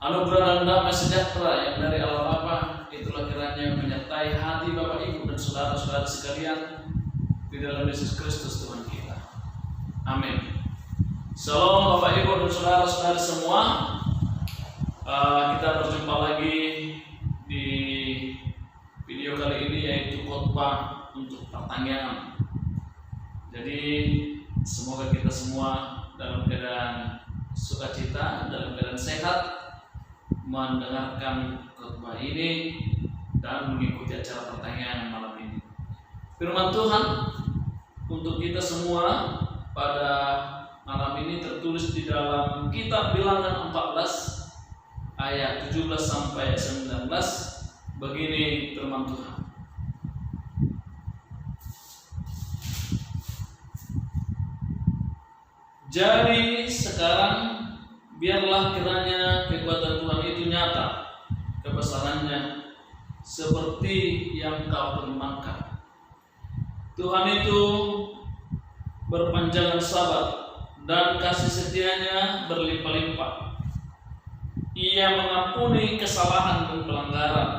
Anugerah dan damai sejahtera yang dari Allah Bapa itulah kiranya yang menyertai hati Bapak Ibu dan saudara-saudara sekalian di dalam Yesus Kristus Tuhan kita. Amin. Shalom Bapak Ibu dan saudara-saudara semua. Kita berjumpa lagi di video kali ini, yaitu khotbah untuk pertanyaan. Jadi semoga kita semua dalam keadaan sukacita, dalam keadaan sehat mendengarkan khotbah ini dan mengikuti acara pertanyaan malam ini. Firman Tuhan untuk kita semua pada malam ini tertulis di dalam kitab Bilangan 14 ayat 17 sampai 19. Begini firman Tuhan. Jadi sekarang biarlah kiranya kekuatan Tuhan itu nyata, kebesarannya seperti yang kau firmankan. Tuhan itu berpanjangan sabar dan kasih setianya berlimpah-limpah. Ia mengampuni kesalahan dan pelanggaran,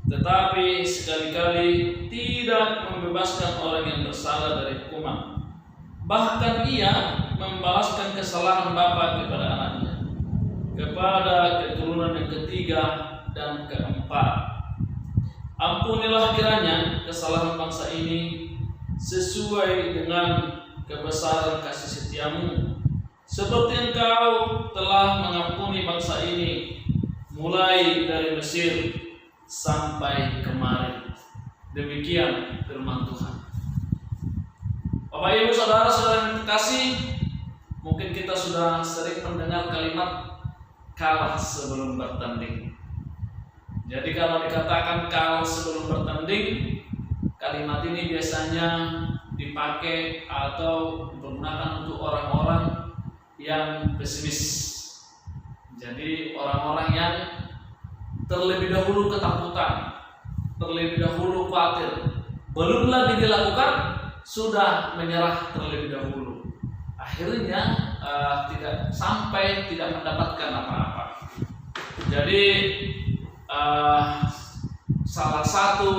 tetapi sekali-kali tidak membebaskan orang yang bersalah dari hukuman. Bahkan ia membalaskan kesalahan bapa kepada anaknya, kepada keturunan yang ketiga dan keempat. Ampunilah kiranya kesalahan bangsa ini sesuai dengan kebesaran kasih setiamu, seperti Engkau telah mengampuni bangsa ini mulai dari Mesir sampai kemari. Demikian firman Tuhan. Bapak Ibu saudara-saudara yang terkasih, mungkin kita sudah sering mendengar kalimat kalah sebelum bertanding. Jadi kalau dikatakan kalah sebelum bertanding, kalimat ini biasanya dipakai atau digunakan untuk orang-orang yang pesimis. Jadi orang-orang yang terlebih dahulu ketakutan, terlebih dahulu khawatir, belum lagi dilakukan sudah menyerah terlebih dahulu. Akhirnya tidak mendapatkan apa-apa. Jadi salah satu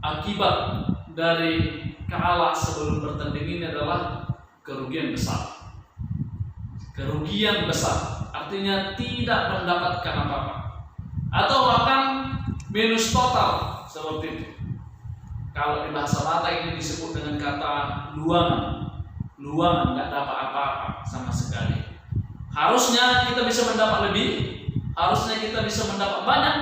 akibat dari kalah sebelum bertanding ini adalah kerugian besar. Kerugian besar artinya tidak mendapatkan apa-apa, atau bahkan minus total seperti itu. Kalau di bahasa Batak ini disebut dengan kata luangan. Luangan, nggak dapat apa-apa sama sekali. Harusnya kita bisa mendapat lebih, harusnya kita bisa mendapat banyak,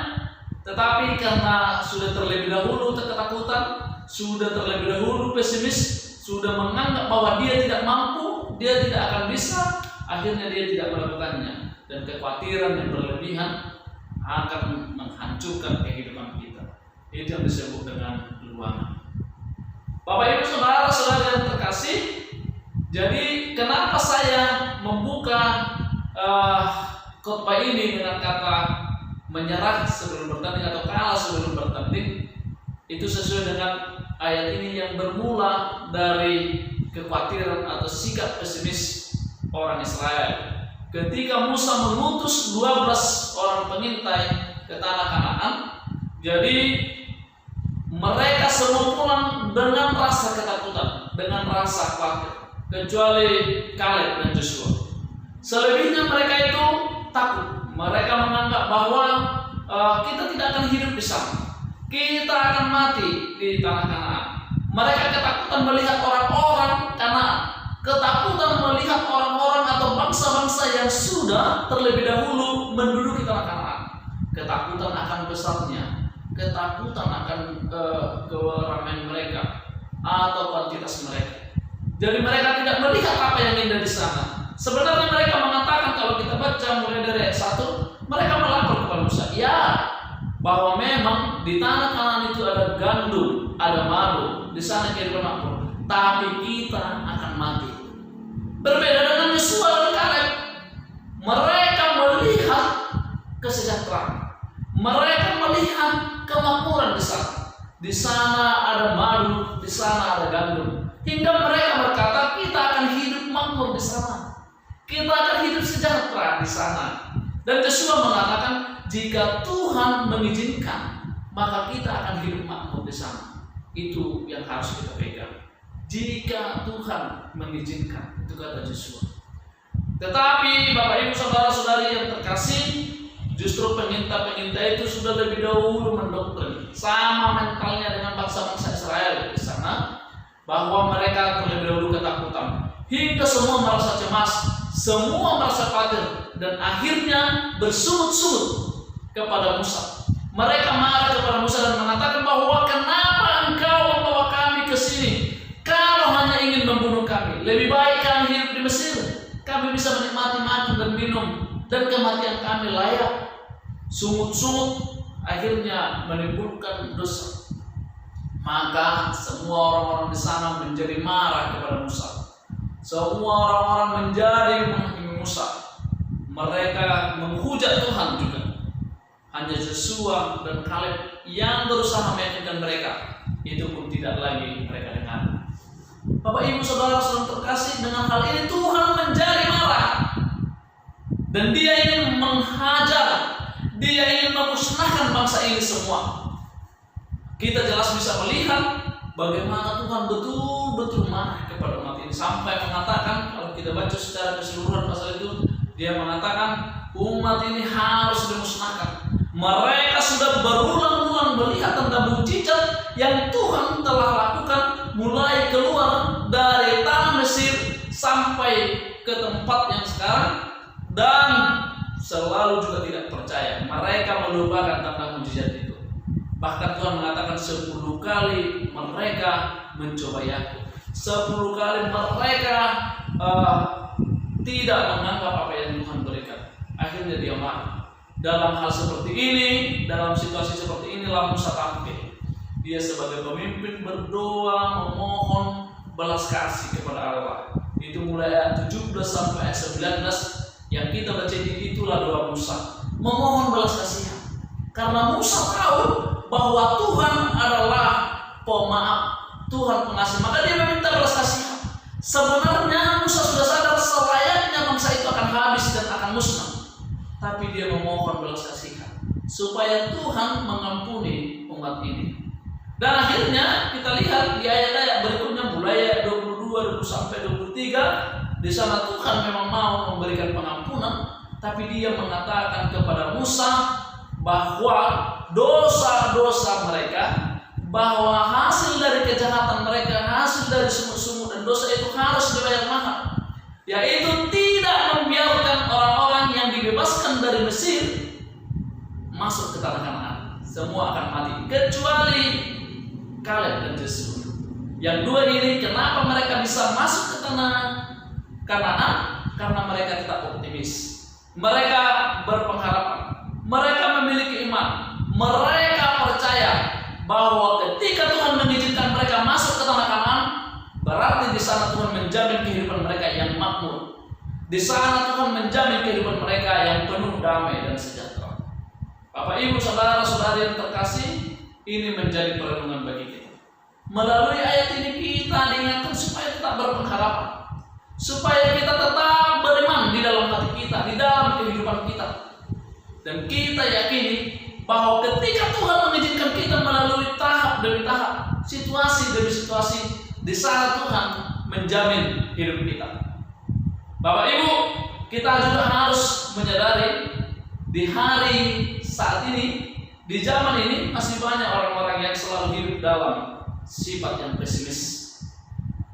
tetapi karena sudah terlebih dahulu ketakutan, sudah terlebih dahulu pesimis, sudah menganggap bahwa dia tidak mampu, dia tidak akan bisa, akhirnya dia tidak melakukannya, dan kekhawatiran yang berlebihan akan menghancurkan kehidupan kita. Itu yang disebut dengan luangan. Bapak Ibu saudara-saudara yang terkasih, jadi kenapa saya membuka khotbah ini dengan kata menyerah sebelum bertanding atau kalah sebelum bertanding? Itu sesuai dengan ayat ini yang bermula dari kekhawatiran atau sikap pesimis orang Israel ketika Musa mengutus 12 orang pengintai ke tanah Kanaan. Jadi mereka semua pulang dengan rasa ketakutan, dengan rasa khawatir, kecuali Kaleb dan Joshua. Selebihnya mereka itu takut. Mereka menganggap bahwa kita tidak akan hidup di sana, kita akan mati di tanah Kanaan. Mereka ketakutan melihat orang-orang Kanaan, ketakutan melihat orang-orang atau bangsa-bangsa yang sudah terlebih dahulu menduduki tanah Kanaan. Ketakutan akan besarnya, ketakutan akan keramaian mereka atau kuantitas mereka. Jadi mereka tidak melihat apa yang indah di sana. Sebenarnya mereka mengatakan, kalau kita baca mulai dari ayat 1, mereka melapor kepada Musa, ya, bahwa memang di tanah Kanaan itu ada gandum, ada madu, di sana kehidupan makmur, tapi kita akan mati. Berbeda dengan Yosua dan Kaleb, mereka melihat kesejahteraan, mereka melihat kemakmuran di sana. Di sana ada madu, di sana ada gandum. Hingga mereka berkata, kita akan hidup makmur di sana, kita akan hidup sejahtera di sana. Dan Yosua mengatakan, jika Tuhan mengizinkan, maka kita akan hidup makmur di sana. Itu yang harus kita pegang. Jika Tuhan mengizinkan, itu kata Yosua. Tetapi Bapak Ibu saudara-saudari yang terkasih, justru pengintai-pengintai itu sudah lebih dahulu mendoktrin, sama mentalnya dengan bangsa-bangsa Israel di sana, bahwa mereka terlebih dahulu ketakutan, hingga semua merasa cemas, semua merasa khawatir, dan akhirnya bersungut-sungut kepada Musa. Mereka marah kepada Musa dan mengatakan bahwa kenapa engkau membawa kami ke sini? Kalau hanya ingin membunuh kami, lebih baik kami hidup di Mesir. Kami bisa menikmati makan dan minum, dan kematian kami layak. Sungut-sungut akhirnya menimbulkan dosa. Maka semua orang-orang di sana menjadi marah kepada Musa. Semua orang-orang menjadi menghakimi Musa. Mereka menghujat Tuhan juga. Hanya Yosua dan Kaleb yang berusaha meyakinkan mereka. Itu pun tidak lagi mereka dengar. Bapak Ibu Saudara saudara terkasih, dengan hal ini Tuhan menjadi marah. Dan Dia ingin menghajar, Dia ingin memusnahkan bangsa ini semua. Kita jelas bisa melihat bagaimana Tuhan betul-betul marah kepada umat ini. Sampai mengatakan, kalau kita baca secara keseluruhan pasal itu, Dia mengatakan umat ini harus dimusnahkan. Mereka sudah berulang-ulang melihat tanda mukjizat yang Tuhan telah lakukan, mulai keluar dari tanah Mesir sampai ke tempat yang sekarang, dan selalu juga tidak percaya. Mereka melupakan tanda mukjizat itu. Bahkan Tuhan mengatakan 10 kali mereka mencobai aku, 10 kali mereka tidak menganggap apa yang Tuhan berikan. Akhirnya Dia marah. Dalam hal seperti ini, dalam situasi seperti inilah Musa tampil. Dia sebagai pemimpin berdoa memohon belas kasih kepada Allah. Itu mulai ayat 17 sampai ayat 19 yang kita baca ini, itulah doa Musa. Memohon belas kasihan. Karena Musa tahu bahwa Tuhan adalah pemaaf, Tuhan pengasih, maka dia meminta belas kasihan. Sebenarnya Musa sudah sadar selayaknya bangsa itu akan habis dan akan musnah. Tapi dia memohon belas kasihan supaya Tuhan mengampuni umat ini. Dan akhirnya kita lihat di ayat-ayat berikutnya, mulai ayat 22 sampai 23, di sana Tuhan memang mau memberikan pengampunan, tapi Dia mengatakan kepada Musa bahwa dosa-dosa mereka, bahwa hasil dari kejahatan mereka, hasil dari sumut-sumut dan dosa itu harus dibayar mahal, yaitu tidak membiarkan orang-orang yang dibebaskan dari Mesir masuk ke tanah Kanaan. Semua akan mati kecuali Kaleb dan Yosua. Yang dua ini, kenapa mereka bisa masuk ke tanah Kanaan? Karena mereka tetap optimis. Mereka berpengharapan. Mereka memiliki iman. Mereka percaya bahwa ketika Tuhan mengizinkan mereka masuk ke tanah Kanaan, berarti di sana Tuhan menjamin kehidupan mereka yang makmur. Di sana Tuhan menjamin kehidupan mereka yang penuh damai dan sejahtera. Bapak Ibu saudara-saudari yang terkasih, ini menjadi perenungan bagi kita. Melalui ayat ini kita diingatkan supaya tetap berpengharapan, supaya kita tetap beriman di dalam hati kita, di dalam kehidupan kita. Dan kita yakini bahwa ketika Tuhan mengizinkan kita melalui tahap demi tahap, situasi demi situasi, di sana Tuhan menjamin hidup kita. Bapak Ibu, kita juga harus menyadari di hari saat ini, di zaman ini masih banyak orang-orang yang selalu hidup dalam sifat yang pesimis,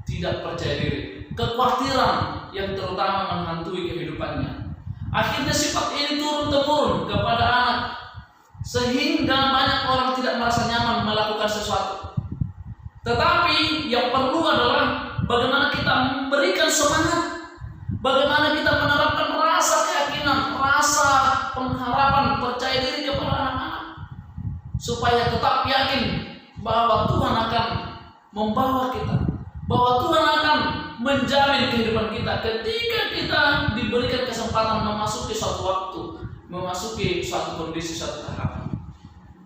tidak percaya diri, kekhawatiran yang terutama menghantui kehidupannya. Akhirnya sifat ini turun-temurun kepada anak, sehingga banyak orang tidak merasa nyaman melakukan sesuatu. Tetapi yang perlu adalah bagaimana kita memberikan semangat, bagaimana kita menerapkan rasa keyakinan, rasa pengharapan, percaya diri kepada anak-anak, supaya tetap yakin bahwa Tuhan akan membawa kita, bahwa Tuhan akan menjamin kehidupan kita ketika kita diberikan kesempatan memasuki suatu waktu, memasuki suatu kondisi, suatu tahap.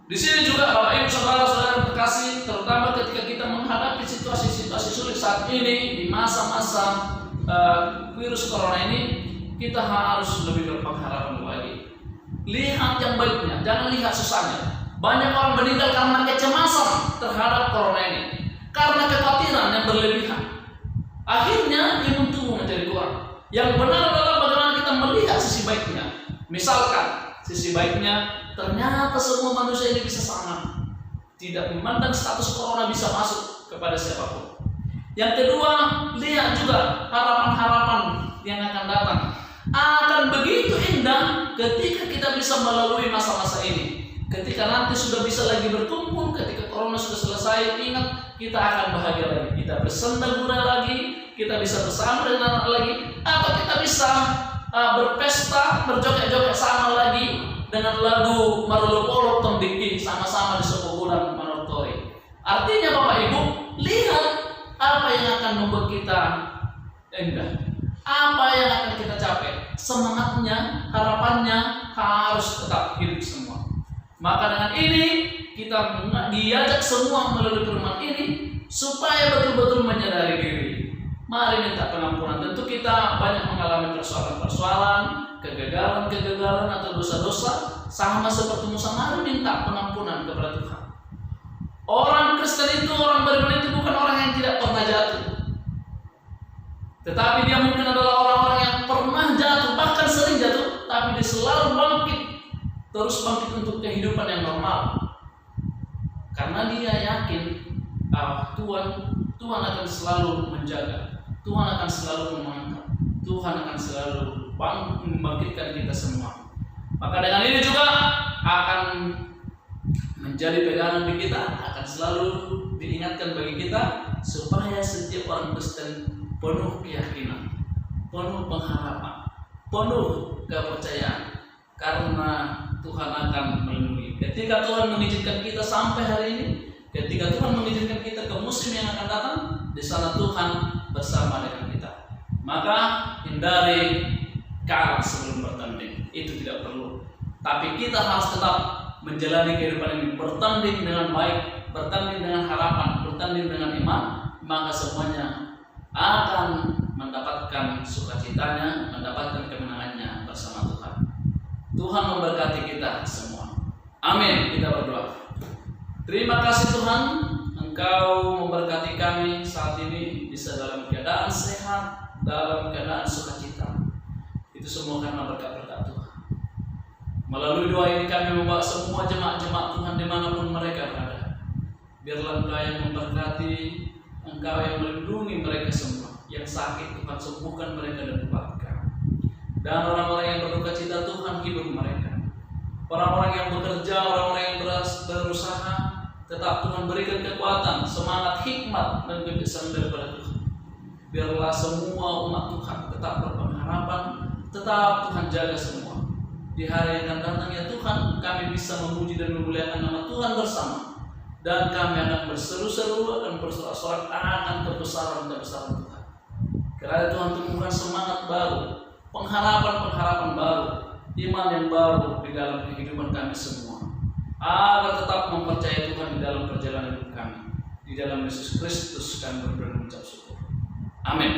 Di sini juga Bapak Ibu saudara-saudara terkasih, terutama ketika kita menghadapi situasi-situasi sulit saat ini di masa-masa virus corona ini, kita harus lebih berpengharapan lagi. Lihat yang baiknya, jangan lihat susahnya. Banyak orang meninggal karena kecemasan terhadap corona ini, karena kekhawatiran yang berlebihan. Akhirnya imun tubuh menjadi kurang. Yang benar adalah bagaimana kita melihat sisi baiknya. Misalkan sisi baiknya, ternyata semua manusia ini bisa sama, tidak memandang status corona bisa masuk kepada siapapun. Yang kedua, lihat juga harapan-harapan yang akan datang. Akan begitu indah ketika kita bisa melalui masa-masa ini. Ketika nanti sudah bisa lagi berkumpul, ketika corona sudah selesai, ingat kita akan bahagia lagi. Kita bersenda gurau lagi, kita bisa bersama dengan anak lagi, atau kita bisa berpesta, berjoget-joget sama lagi dengan lagu Marulopolo Tembiki sama-sama di sebuah bulan Manotori. Artinya Bapak Ibu, lihat apa yang akan membuat kita indah, apa yang akan kita capai. Semangatnya, harapannya harus tetap hidup semua. Maka dengan ini kita diajak semua melalui firman ini supaya betul-betul menyadari diri. Mari minta pengampunan. Tentu kita banyak mengalami persoalan-persoalan, kegagalan-kegagalan atau dosa-dosa. Sama seperti Musa, mari minta pengampunan kepada Tuhan. Orang Kristen itu, orang beriman itu bukan orang yang tidak pernah jatuh, tetapi dia mungkin adalah orang-orang yang pernah jatuh, bahkan sering jatuh, tapi dia selalu bangkit, terus bangkit untuk kehidupan yang normal. Karena dia yakin Tuhan akan selalu menjaga, Tuhan akan selalu mengangkat, Tuhan akan selalu membangkitkan kita semua. Maka dengan ini juga akan menjadi pegangan di kita, akan selalu diingatkan bagi kita supaya setiap orang Kristen penuh keyakinan, penuh pengharapan, penuh kepercayaan, karena Tuhan akan melindungi. Ketika Tuhan mengizinkan kita sampai hari ini, ketika Tuhan mengizinkan kita ke musim yang akan datang, di sana Tuhan bersama dengan kita. Maka hindari kalah sebelum bertanding, itu tidak perlu. Tapi kita harus tetap menjalani kehidupan ini, bertanding dengan baik, bertanding dengan harapan, bertanding dengan iman, maka semuanya akan mendapatkan sukacitanya, mendapatkan kemenangannya bersama Tuhan. Tuhan memberkati kita semua. Amin. Kita berdoa. Terima kasih Tuhan, Engkau memberkati kami saat ini bisa dalam keadaan sehat, dalam keadaan sukacita. Itu semua karena berkat-berkat Tuhan. Melalui doa ini kami membawa semua jemaat-jemaat Tuhan dimanapun mereka berada. Biarlah Engkau yang memberkati, Engkau yang melindungi mereka semua. Yang sakit Tuhan sembuhkan mereka dan kuatkan. Dan orang-orang yang berduka cita Tuhan hibur mereka. Orang-orang yang bekerja, orang-orang yang berusaha, tetap Tuhan berikan kekuatan, semangat, hikmat dan kebijaksanaan daripada Tuhan. Biarlah semua umat Tuhan tetap berpengharapan, tetap Tuhan jaga semua. Di hari yang akan datang ya Tuhan, kami bisa memuji dan memuliakan nama Tuhan bersama. Dan kami akan berseru-seru, akan bersorak-sorak akan kebesaran-kebesaran Tuhan. Kiranya Tuhan tumbuhkan semangat baru, pengharapan-pengharapan baru, iman yang baru di dalam kehidupan kami semua. Agar tetap mempercayai Tuhan di dalam perjalanan hidup kami. Di dalam Yesus Kristus kami berdoa dan mengucap syukur. Amin.